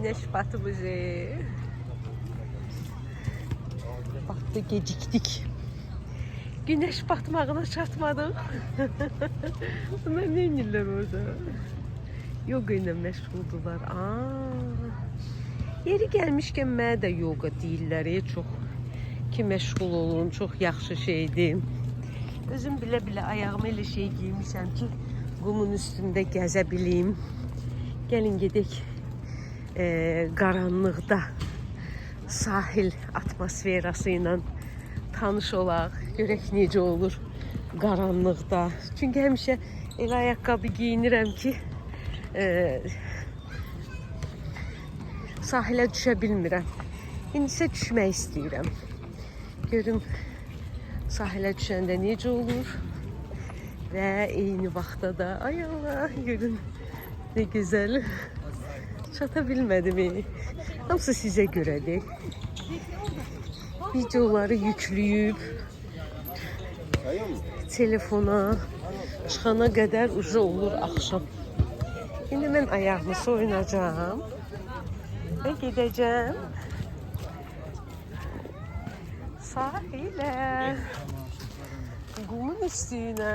Güneş batımızı. Battı, geciktik. Güneş batmağına çatmadı. Bunlar ne inirler orada? Yoga ile meşguldular. Yeri gelmişken mənə də yoga deyirlər. Çox ki məşğul olun, çox yaxşı şeydir. Özüm bilə-bilə ayağıma elə şey giymişəm ki, qumun üstündə gəzə bileyim. Gəlin gedək qaranlıqda sahil atmosferası ilə tanış olaq. Görək necə olur qaranlıqda. Çünki həmişə elə ayaqqabı giyinirəm ki, sahilə düşə bilmirəm. İndi isə düşmək istəyirəm. Görüm sahilə düşəndə necə olur və eyni vaxtda da ay Allah, görün ne güzel. Çata bilmədim. Hamısı sizə görədir. Videoları yükləyib telefona çıxana qədər uca olur axşam. İndi mən ayağımı soyunacağım və gedəcəm sahilə, qumun üstüyle.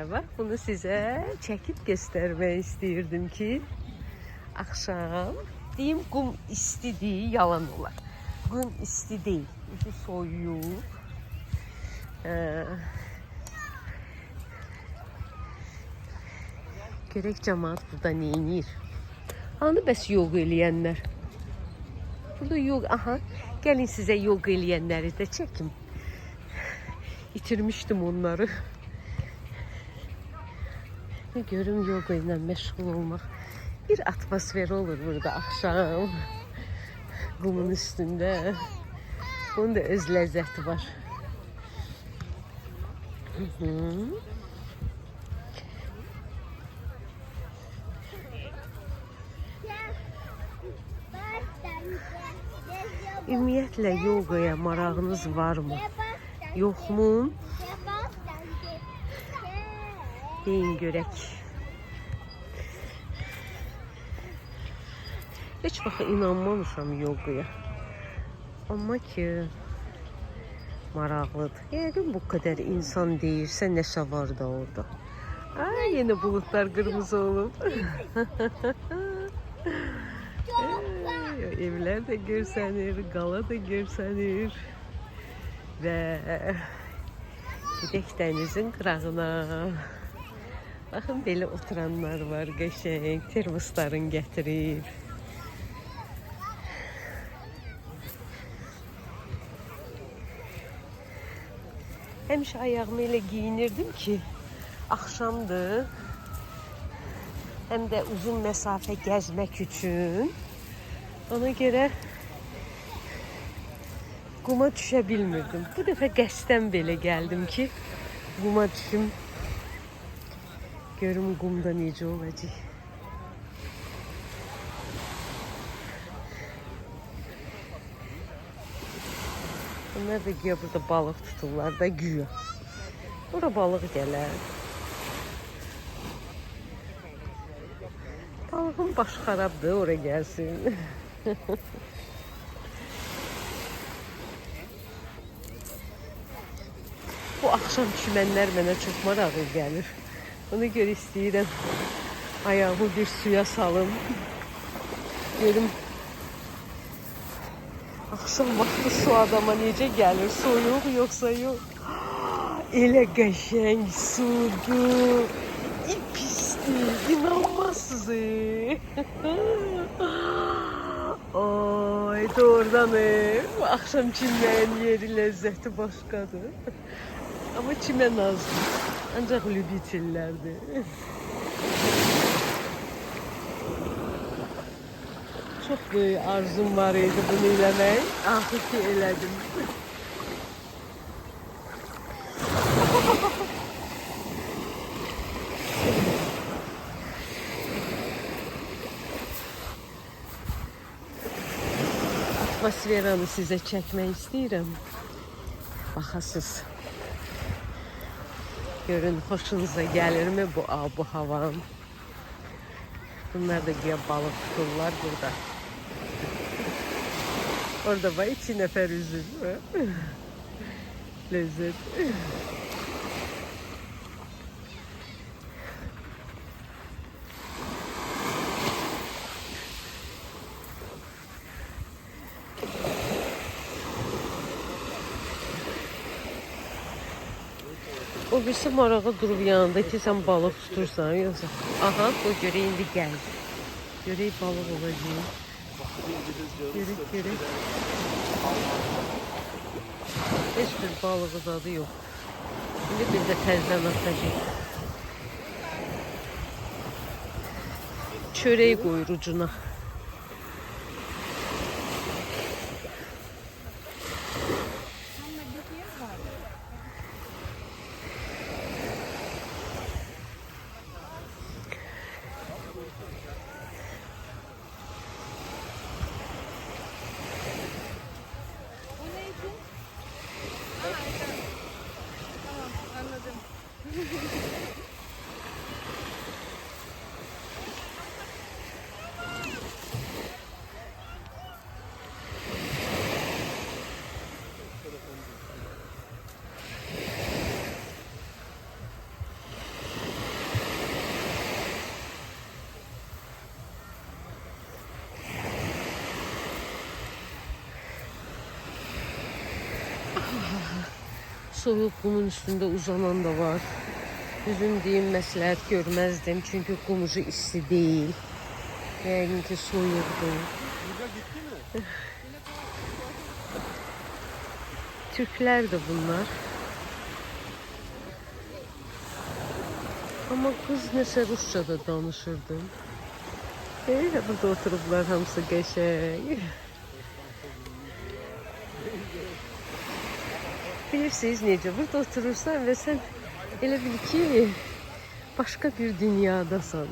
Bak bunu sizə çəkib göstərmək istəyirdim ki, axşam deyim qum istidir, yalan olar. Qum isti deyil, üzü soyuyub. Görək cəmaat burada neyinir? Hanı bəs yoga eləyənlər? Burada yoga, aha, gəlin sizə yoga eləyənləri də çəkim. İtirmişdim onları. Görüm yoga ilə məşğul olmaq. Bir atmosfer olur burada axşam. Qumun üstündə. Bunun da öz ləzzəti var. Ümumiyyətlə yogaya marağınız varmı? Yoxmu? Deyin görək. Heç vaxt inanmamışam yogaya. Amma ki maraqlıdır. Yəqin bu qədər insan deyirsə nəsə var da orada. Ay, yenə bulutlar qırmızı olub. Evlər də görsənir, qala da görsənir. Və gedək dənizin qırağına. Baxın, belə oturanlar var, qəşəng, termoslarını gətirib. Həmişə ayağımı elə giyinirdim ki, axşamdır. Həm də uzun məsafə gəzmək üçün. Ona görə quma düşə bilmirdim. Bu dəfə qəsdən belə gəldim ki, quma düşüm. Görüm qumda necə olacaq. Bunlar da güya burada balıq tuturlar da güya. Bura balıq gələr. Balığın başı xarabdır, oraya gəlsin. Bu axşam çimənlər mənə çox maraqlı gəlir. Ona görə istəyirəm ayağımı bir suya salım. Görüm axşam vaxtı su adama necə gəlir, soyuq yoxsa yox. Elə qəşəng sudur, pisdir, inanmazsınız. Ay, doğrudan axşam çimməyin yeri ləzzəti başqadır. Amma çimən azdır. Ancaq lübitillərdir. Çox böyük arzum var idi bunu eləmək. Axır ki elədim. Atmosferanı sizə çəkmək istəyirəm. Baxasız. Görün hoşunuza gelirmi bu havan? Bunlar da güya balık tuturlar burada. Orada var 2 nəfər üzür. Lezzet. O birisi marağa durub yanında ki sən balıq tutursan yoxsa. Aha bu görə indi gəldi. Görək balıq olacaq. Görək. Heç bir balığı zadı yox. İndi biz də təzdən atacağıq. Çörək qoyur ucuna. Soğuk kumun üstünde uzanan da var. Düzün diyeyim məsləhət görməzdim çünkü kumucu isti değil. Yəqin ki soyuqdur. Türkler de bunlar. Ama kız nəsə Rusça da danışırdı. Elə burada oturublar hamısı qəşəng. Bilirsiniz necə, burada oturursan ve sen elə bil ki başka bir dünyadasan.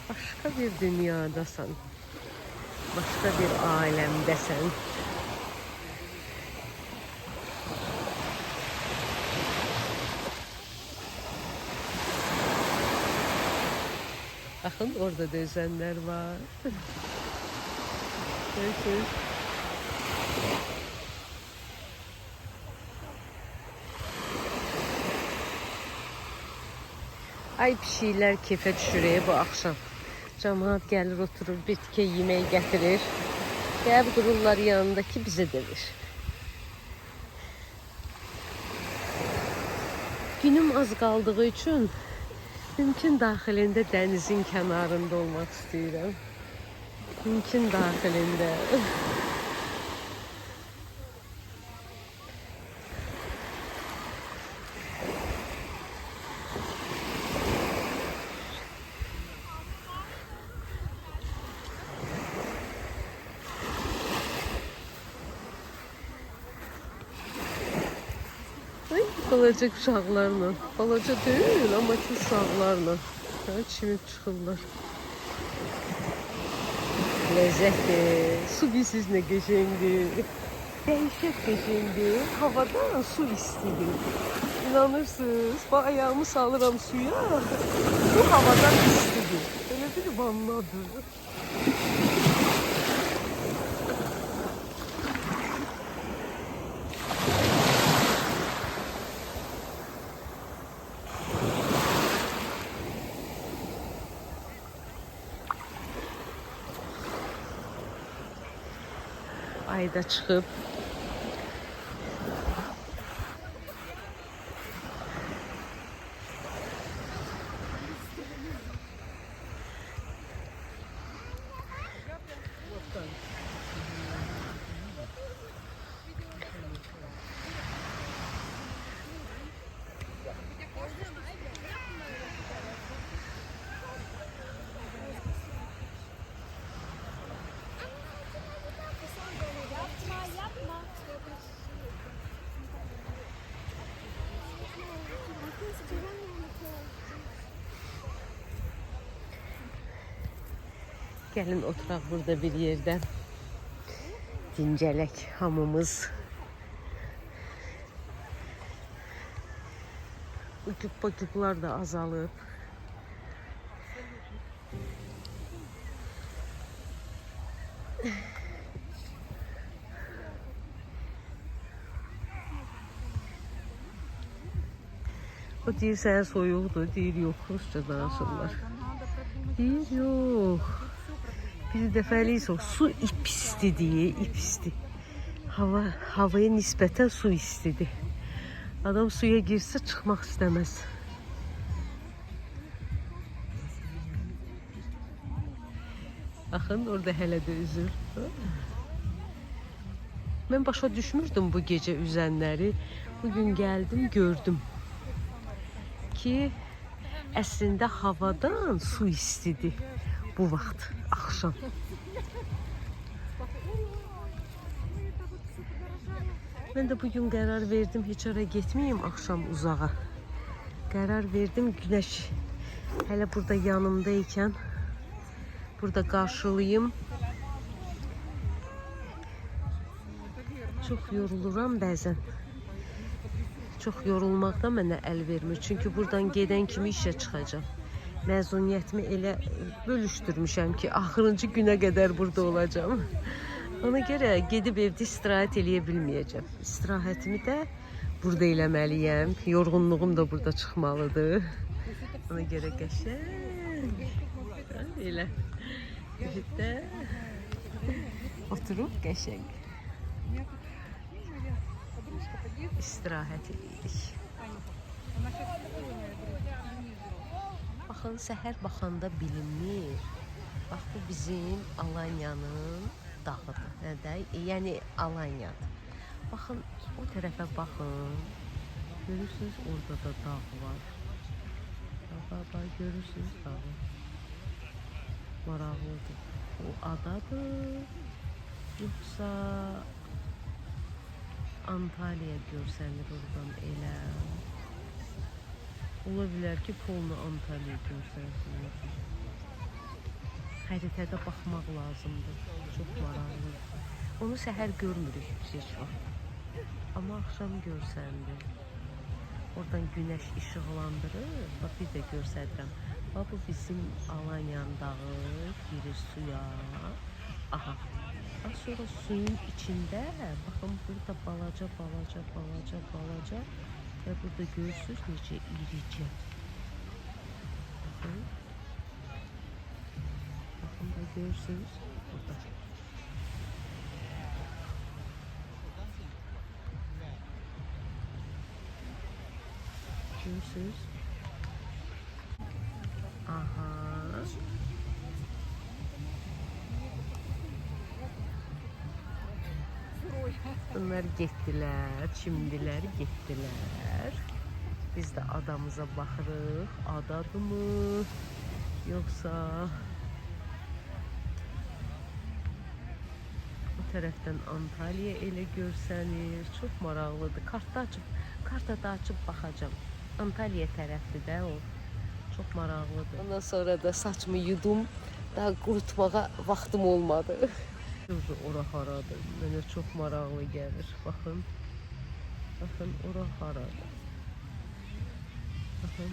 Başka bir dünyadasan. Başka bir alemdesən. Bakın orada dözenler var. Evet. Ay pişiklər keyfə düşürək bu akşam. Cəmaət gəlir oturur, bir tikə yemək gətirir. Gəlib dururlar yanındaki bizə verir. Günüm az qaldığı üçün mümkün daxilində dənizin kənarında olmaq istəyirəm. Mümkün daxilində. Ay, balaca uşaqlarla. Balaca deyil, amma ki uşaqlarla. Çimib çıxırlar. Lezzetli. Su bilsiz ne qəşəngdir. Dəhşət qəşəngdir. Havadan su istidir. İnanırsınız, bax ayağımı salıram suya. Bu havadan istidir. Elə bir vannadır. Ayda çıxıb Yapma. Gəlin oturaq burada bir yerdə. Dincələk hamımız. Bu güppa-güplar da azalıb. O deyir sənə soyuqdur, deyir yox, rusca danışırlar. Deyir yox. Bir dəfəlik su istidir deyir, isti. Havaya nisbətən su istidir. Adam suya girsə çıxmaq istəməz. Baxın, orada hələ də üzür. Mən başa düşmürdüm bu gecə üzənləri. Bugün gəldim, gördüm ki, əslində havadan su istidir bu vaxt, axşam. Mən də bugün qərar verdim, heç ara getməyim axşam uzağa. Qərar verdim, günəş hələ burada yanımdaykən burada qarşılayım. Çox yoruluram bəzən. Çox yorulmaqdan mənə əl vermir. Çünki buradan gedən kimi işə çıxacağam. Məzuniyyətimi elə bölüşdürmüşəm ki, axırıncı günə qədər burada olacağam. Ona görə gedib evdə istirahət eləyə bilməyəcəm. İstirahətimi də burada eləməliyəm. Yorğunluğum da burada çıxmalıdır. Ona görə qəşəng. Elə. Evdə oturub qəşəng istirahət edirik. Baxın, səhər baxanda bilinmir. Bax, bu bizim Alanyanın dağıdır. Yəni Alanyadır. Baxın, o tərəfə baxın. Görürsünüz, orada da dağ var. Bax, görürsünüz dağı. Maraqlıdır. O adadır. Yoxsa Antalya görsənir oradan elə. Ola bilər ki, polnu Antalya görsənir. Xəritədə baxmaq lazımdır. Çox maraqlıdır. Onu səhər görmürük heç vaxt. Amma axşam görsəndir. Oradan günəş işıqlandırır. Bax, bir də görsədirəm. Bax, bu bizim Alanyan dağı girir suya. Aha. Sonra suyun içində, baxın, burada balaca və burada görürsünüz necə iricə. Baxın. Baxın, burada görürsünüz. Burada. Görürsünüz. Aha. Bunlar getdilər, çimdilər, getdilər. Biz də adamıza baxırıq. Adadımı, yoxsa o tərəfdən Antalya elə görsənir. Çox maraqlıdır. Kartada açıb baxacağım. Antalya tərəfdir də o. Çox maraqlıdır. Ondan sonra da saçımı yudum. Daha qurutmağa vaxtım olmadı. Ora haradır. Mənə çox maraqlı gəlir. Baxın. Baxın, ora haradır. Baxın.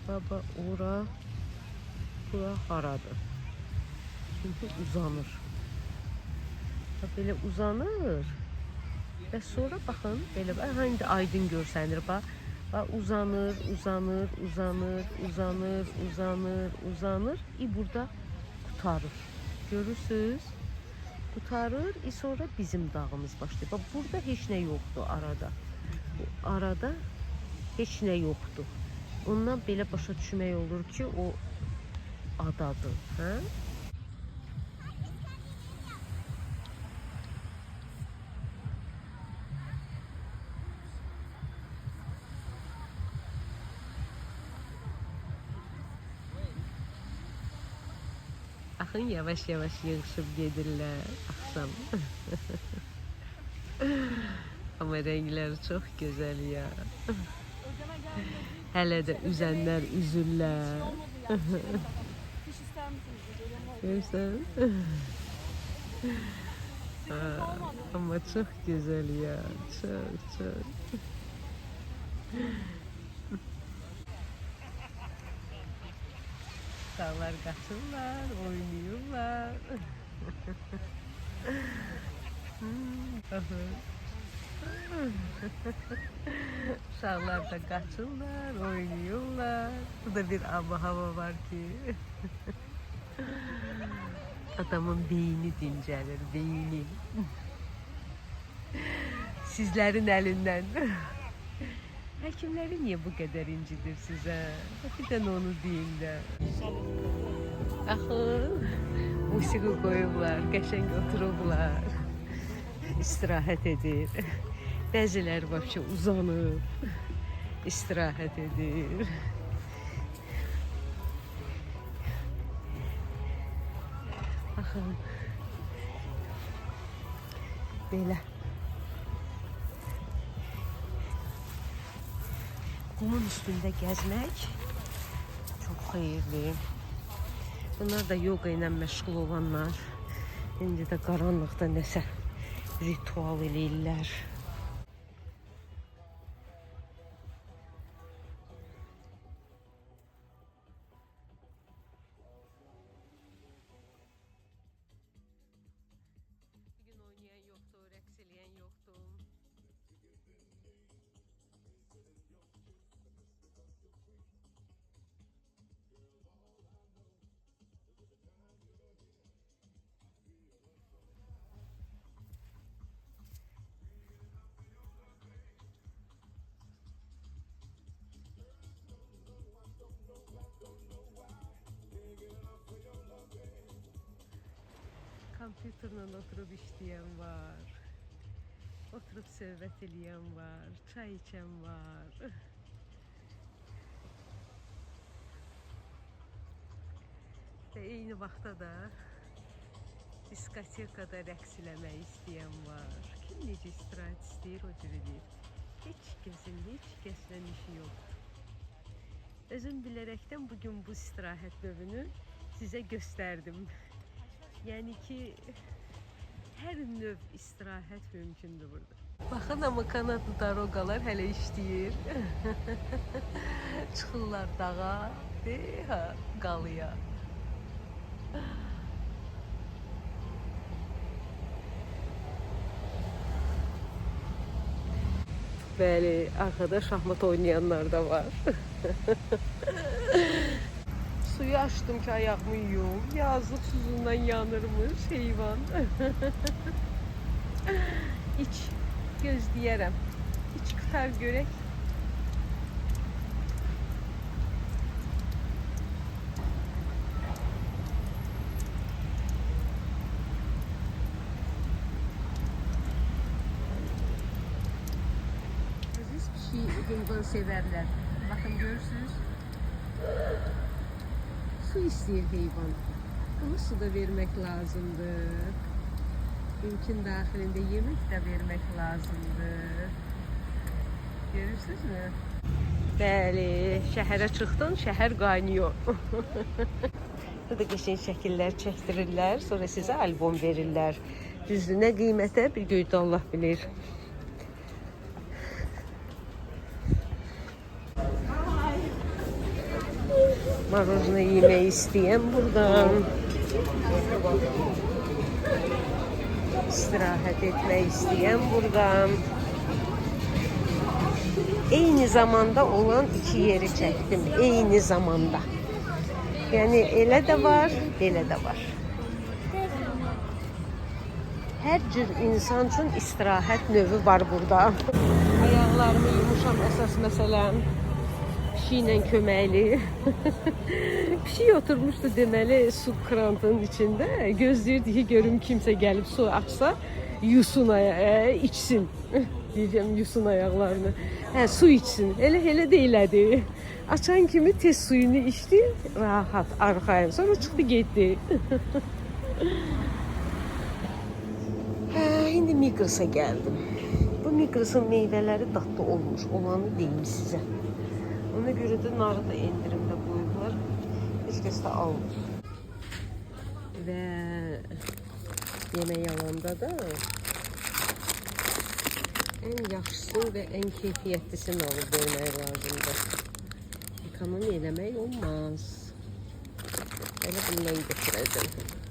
Baba, ora. Bura haradır. Çünki uzanır. Belə uzanır. Və sonra baxın, belə indi aydın görsənir. Bax, uzanır. Burada qutarır. Görürsünüz? Qutarır. Sonra bizim dağımız başlayır. Bax, burada heç nə yoxdur arada. Bu arada heç nə yoxdur. Ondan belə başa düşmək olur ki, o adadır. Hə? Baxın, yavaş-yavaş yığışıb gedirlər axşam. Amma rəngləri çox gözəl ya. Hələ də üzənlər üzürlər. Görürsən? Ama çok güzel ya. Çok çok. Dağlar kaçırlar, oynuyorlar. Uşaqlar da kaçırlar, oynuyorlar. Burada bir hava var ki. Adamın beyni dincəlir, beyni. Sizlerin elinden. Həkimləri niye bu kadar incidir sizə? Bir də onu deyin də. Axı, musiqi qoyublar, qəşəng oturublar. İstirahət edir. Bəziləri vəbşə uzanıb, istirahət edir. Baxın. Belə. Kumun üstünde gezmek çok hayırlı. Bunlar da yoga ile meşgul olanlar. İndi de karanlıkta nəsə ritual eləyirlər. Bugün oynayan yoktu, rəqs eləyən yoktu. Kompüterlə oturub işləyən var. Oturub söhbət eləyən var. Çay içən var. Və eyni vaxtda da diskotekada rəqs eləmək istəyən var. Kim necə istirahət istəyir, o cür edir. Heç kəslə işi yoxdur. Özüm bilərəkdən bugün bu istirahət növünü sizə göstərdim. Yani ki her növ istirahət mümkündür burada. Baxın ama kanatlı daroqalar hələ işləyir. Çıxırlar dağa, qalıya. Bəli, arkada şahmat oynayanlar da var. Suyu açtım ki ayağımı yuyum. Yazlık suzundan yanırmış heyvan. İç, gözləyərəm. İç qıtar görək. Aziz pişik heyvan severler. Bakın görürsünüz. Su istiyor heyvan. Ama su da vermek lazımdır. Mümkün dahilinde yemek de vermek lazımdır. Görürsünüz mü? Bəli, şəhərə çıxdın, şəhər qaynıyor. Burada qəşəng şəkillər çəkdirirlər, sonra sizə albom verirlər. Düzdür, nə qiymətə bir göydə Allah bilir. Marozna yemeği isteyen buradan. İstirahat etmek isteyen buradan. Eyni zamanda olan iki yeri çektim. Eyni zamanda. Yani elə de var, belə de var. Her cür insan için istirahat növü var burada. Ayaklarımı yumuşam esas məsələn. Pişiklə köməkli. Pişik oturmuşdu deməli su krantının içində. Gözləyirdi ki, görüm kimsə gəlib su açsa, yusun içsin. Deyəcəm, yusun ayaqlarını. Hə, su içsin. Elə deyilədi. Açan kimi tez suyunu içdi, rahat, arxaya. Sonra çıxdı, getdi. İndi Migros'a gəldim. Bu Migros'un meyvələri dadlı olmuş. Olanı deyim sizə. Ona göre de narı da indirimde koydular. Hiç kəs də almır. ve yemək alanda da en yaxşısı ve en keyfiyyətlisini alıb vermək lazımdır. Ekonomi eləmək olmaz. Elə bundan götürəcəm.